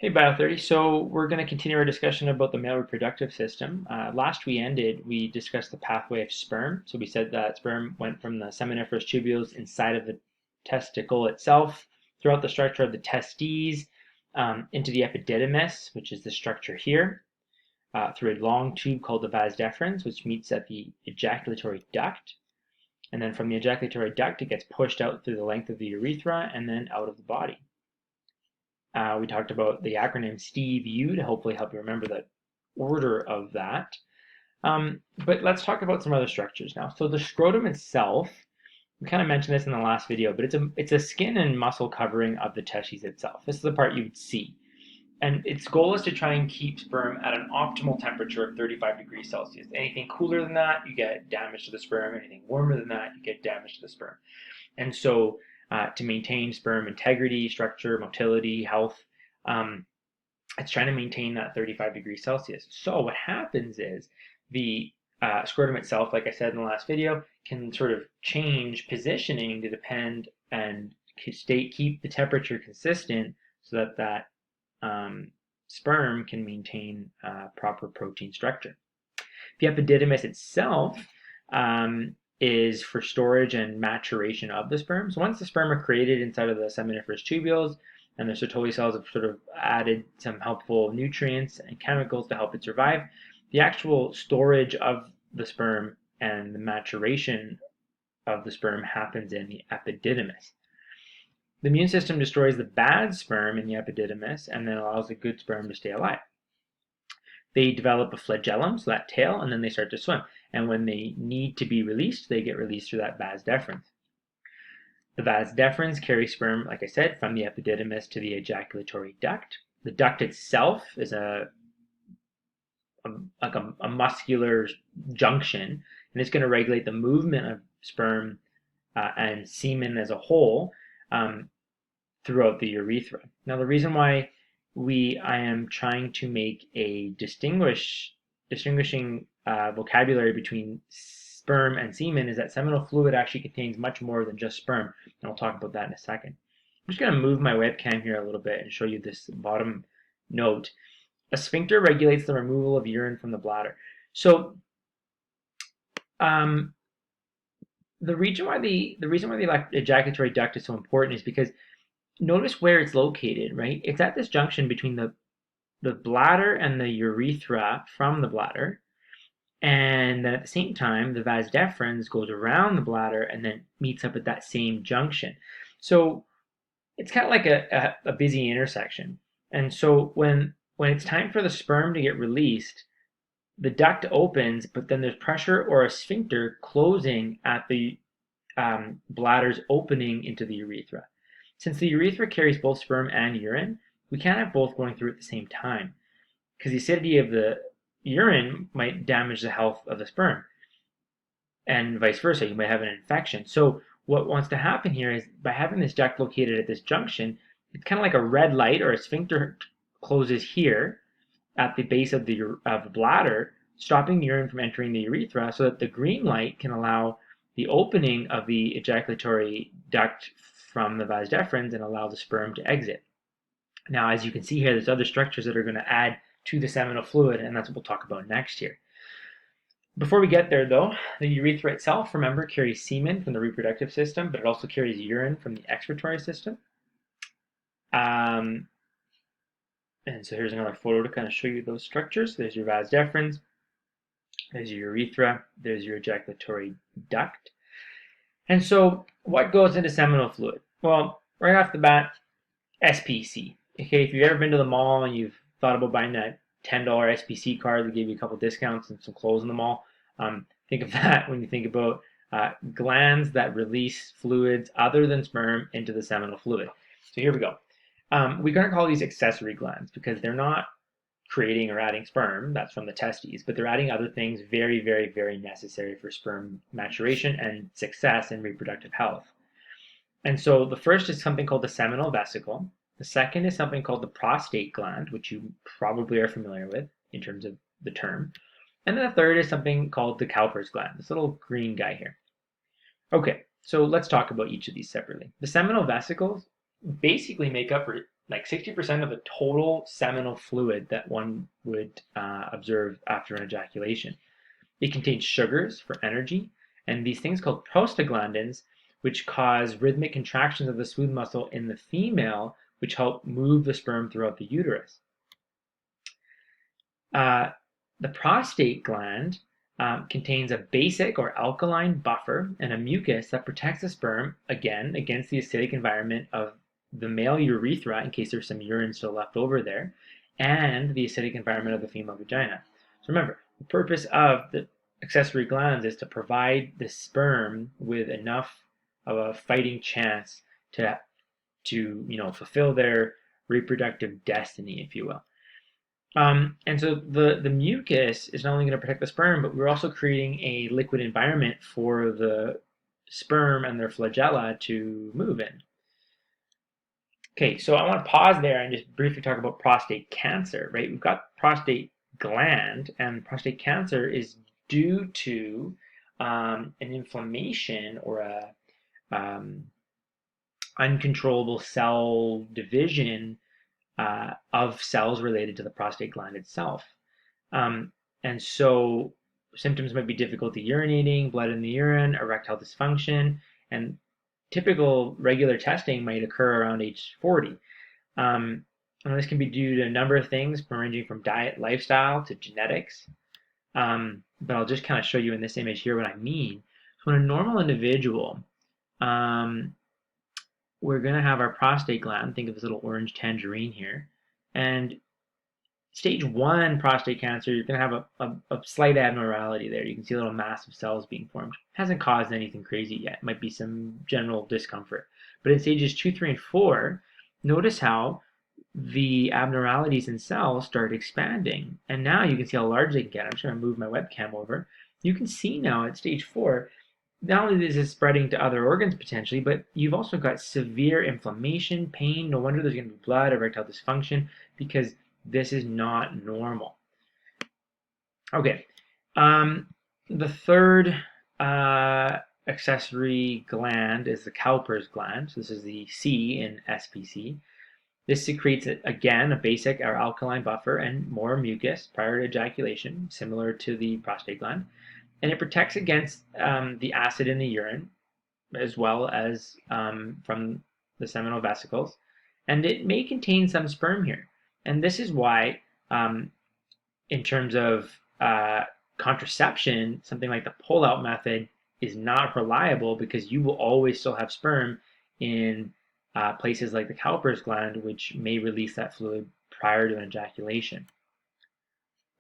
Hey Bio30, so we're going to continue our discussion about the male reproductive system. Last we discussed the pathway of sperm. So we said that sperm went from the seminiferous tubules inside of the testicle itself, throughout the structure of the testes, into the epididymis, which is the structure here, through a long tube called the vas deferens, which meets at the ejaculatory duct. And then from the ejaculatory duct, it gets pushed out through the length of the urethra and then out of the body. We talked about the acronym STEVE-U to hopefully help you remember the order of that. But let's talk about some other structures now. So the scrotum itself, we kind of mentioned this in the last video, but it's a skin and muscle covering of the testes itself. This is the part you would see. And its goal is to try and keep sperm at an optimal temperature of 35 degrees Celsius. Anything cooler than that, you get damage to the sperm. Anything warmer than that, you get damage to the sperm. And so to maintain sperm integrity, structure, motility, health, it's trying to maintain that 35 degrees Celsius. So what happens is the scrotum itself, like I said in the last video, can sort of change positioning to depend and keep the temperature consistent so that sperm can maintain proper protein structure. The epididymis itself is for storage and maturation of the sperm. So once the sperm are created inside of the seminiferous tubules and the Sertoli cells have sort of added some helpful nutrients and chemicals to help it survive, the actual storage of the sperm and the maturation of the sperm happens in the epididymis. The immune system destroys the bad sperm in the epididymis and then allows the good sperm to stay alive. They develop a flagellum, so that tail, and then they start to swim. And when they need to be released, they get released through that vas deferens. The vas deferens carries sperm, like I said, from the epididymis to the ejaculatory duct. The duct itself is a muscular junction, and it's going to regulate the movement of sperm and semen as a whole throughout the urethra. Now, the reason why I am trying to make a distinguishing vocabulary between sperm and semen is that seminal fluid actually contains much more than just sperm, and I'll talk about that in a second. I'm just going to move my webcam here a little bit and show you this bottom note. A sphincter regulates the removal of urine from the bladder. So the reason why the ejaculatory duct is so important is because notice where it's located, right? It's at this junction between the bladder and the urethra from the bladder. And then at the same time, the vas deferens goes around the bladder and then meets up at that same junction. So it's kind of like a busy intersection. And so when it's time for the sperm to get released, the duct opens, but then there's pressure or a sphincter closing at the bladder's opening into the urethra. Since the urethra carries both sperm and urine, we can't have both going through at the same time because the acidity of the urine might damage the health of the sperm and vice versa. You might have an infection. So what wants to happen here is by having this duct located at this junction, it's kind of like a red light or a sphincter closes here at the base of the bladder, stopping the urine from entering the urethra so that the green light can allow the opening of the ejaculatory duct from the vas deferens and allow the sperm to exit. Now, as you can see here, there's other structures that are going to add to the seminal fluid, and that's what we'll talk about next here. Before we get there, though, the urethra itself, remember, carries semen from the reproductive system, but it also carries urine from the excretory system. And so here's another photo to kind of show you those structures. There's your vas deferens, there's your urethra, there's your ejaculatory duct. And so what goes into seminal fluid? Well, right off the bat, SPC. Okay, if you've ever been to the mall and you've thought about buying that $10 SPC card that gave you a couple discounts and some clothes in the mall, think of that when you think about glands that release fluids other than sperm into the seminal fluid. So here we go. We're going to call these accessory glands because they're not creating or adding sperm, that's from the testes, but they're adding other things very, very, very necessary for sperm maturation and success in reproductive health. And so the first is something called the seminal vesicle. The second is something called the prostate gland, which you probably are familiar with in terms of the term. And then the third is something called the Cowper's gland, this little green guy here. Okay, so let's talk about each of these separately. The seminal vesicles basically make up like 60% of the total seminal fluid that one would observe after an ejaculation. It contains sugars for energy, and these things called prostaglandins, which cause rhythmic contractions of the smooth muscle in the female, which help move the sperm throughout the uterus. The prostate gland contains a basic or alkaline buffer and a mucus that protects the sperm, again, against the acidic environment of the male urethra, in case there's some urine still left over there, and the acidic environment of the female vagina. So remember, the purpose of the accessory glands is to provide the sperm with enough of a fighting chance to fulfill their reproductive destiny, if you will. And so the mucus is not only going to protect the sperm, but we're also creating a liquid environment for the sperm and their flagella to move in. Okay, so I want to pause there and just briefly talk about prostate cancer, right? We've got prostate gland, and prostate cancer is due to an inflammation or a uncontrollable cell division of cells related to the prostate gland itself. And so symptoms might be difficulty urinating, blood in the urine, erectile dysfunction, and typical regular testing might occur around age 40. And this can be due to a number of things, ranging from diet, lifestyle, to genetics. But I'll just kind of show you in this image here what I mean. So in a normal individual, we're going to have our prostate gland, think of this little orange tangerine here, and stage 1 prostate cancer, you're going to have a slight abnormality there. You can see a little mass of cells being formed. Hasn't caused anything crazy yet. It might be some general discomfort. But in stages 2, 3, and 4, notice how the abnormalities in cells start expanding. And now you can see how large they can get. I'm just going to move my webcam over. You can see now at stage 4, not only is this spreading to other organs potentially, but you've also got severe inflammation, pain. No wonder there's going to be blood, erectile dysfunction, because this is not normal. Okay, the third accessory gland is the Cowper's gland. So this is the C in SPC. This secretes, again, a basic or alkaline buffer and more mucus prior to ejaculation, similar to the prostate gland. And it protects against the acid in the urine, as well as from the seminal vesicles. And it may contain some sperm here. And this is why, in terms of contraception, something like the pull-out method is not reliable, because you will always still have sperm in places like the Cowper's gland, which may release that fluid prior to an ejaculation.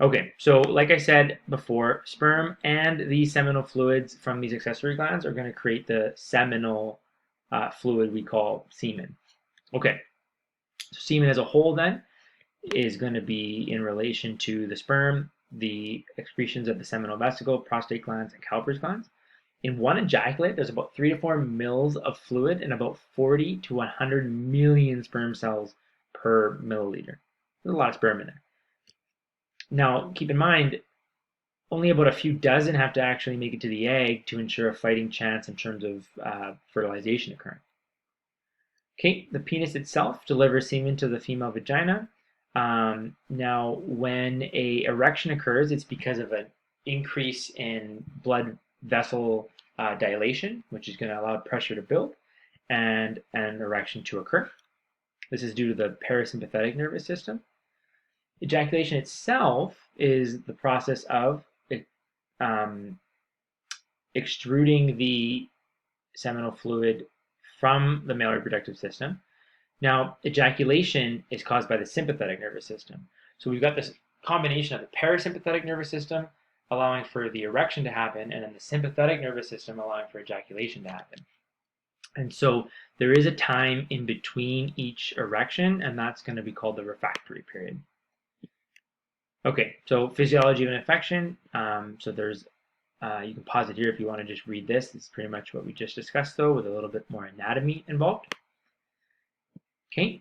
Okay, so like I said before, sperm and the seminal fluids from these accessory glands are going to create the seminal fluid we call semen. Okay, so semen as a whole then is going to be in relation to the sperm, the excretions of the seminal vesicle, prostate glands, and Cowper's glands. In one ejaculate, there's about 3 to 4 mils of fluid and about 40 to 100 million sperm cells per milliliter. There's a lot of sperm in there. Now, keep in mind, only about a few dozen have to actually make it to the egg to ensure a fighting chance in terms of fertilization occurring. Okay, the penis itself delivers semen to the female vagina. Now, when an erection occurs, it's because of an increase in blood vessel dilation, which is going to allow pressure to build and an erection to occur. This is due to the parasympathetic nervous system. Ejaculation itself is the process of extruding the seminal fluid from the male reproductive system. Now, ejaculation is caused by the sympathetic nervous system. So we've got this combination of the parasympathetic nervous system allowing for the erection to happen, and then the sympathetic nervous system allowing for ejaculation to happen. And so there is a time in between each erection, and that's going to be called the refractory period. Okay, so physiology of an infection. So there's, you can pause it here if you want to just read this. It's pretty much what we just discussed, though, with a little bit more anatomy involved. Okay,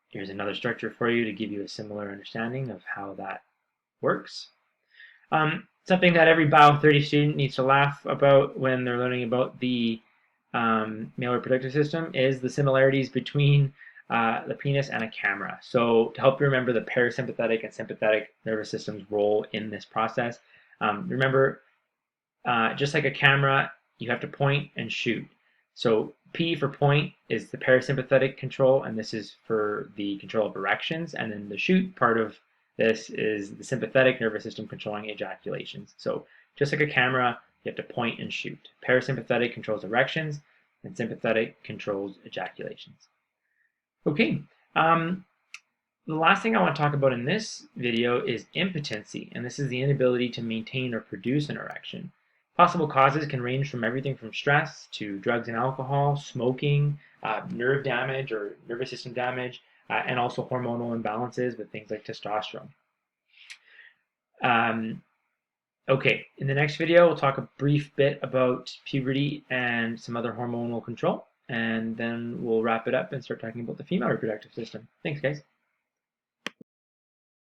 here's another structure for you to give you a similar understanding of how that works. Something that every Bio 30 student needs to laugh about when they're learning about the male reproductive system is the similarities between the penis, and a camera. So to help you remember the parasympathetic and sympathetic nervous system's role in this process, remember, just like a camera, you have to point and shoot. So P for point is the parasympathetic control, and this is for the control of erections. And then the shoot part of this is the sympathetic nervous system controlling ejaculations. So just like a camera, you have to point and shoot. Parasympathetic controls erections, and sympathetic controls ejaculations. Okay, the last thing I want to talk about in this video is impotency, and this is the inability to maintain or produce an erection. Possible causes can range from everything from stress to drugs and alcohol, smoking, nerve damage or nervous system damage, and also hormonal imbalances with things like testosterone. Okay, in the next video, we'll talk a brief bit about puberty and some other hormonal control, and then we'll wrap it up and start talking about the female reproductive system. Thanks, guys.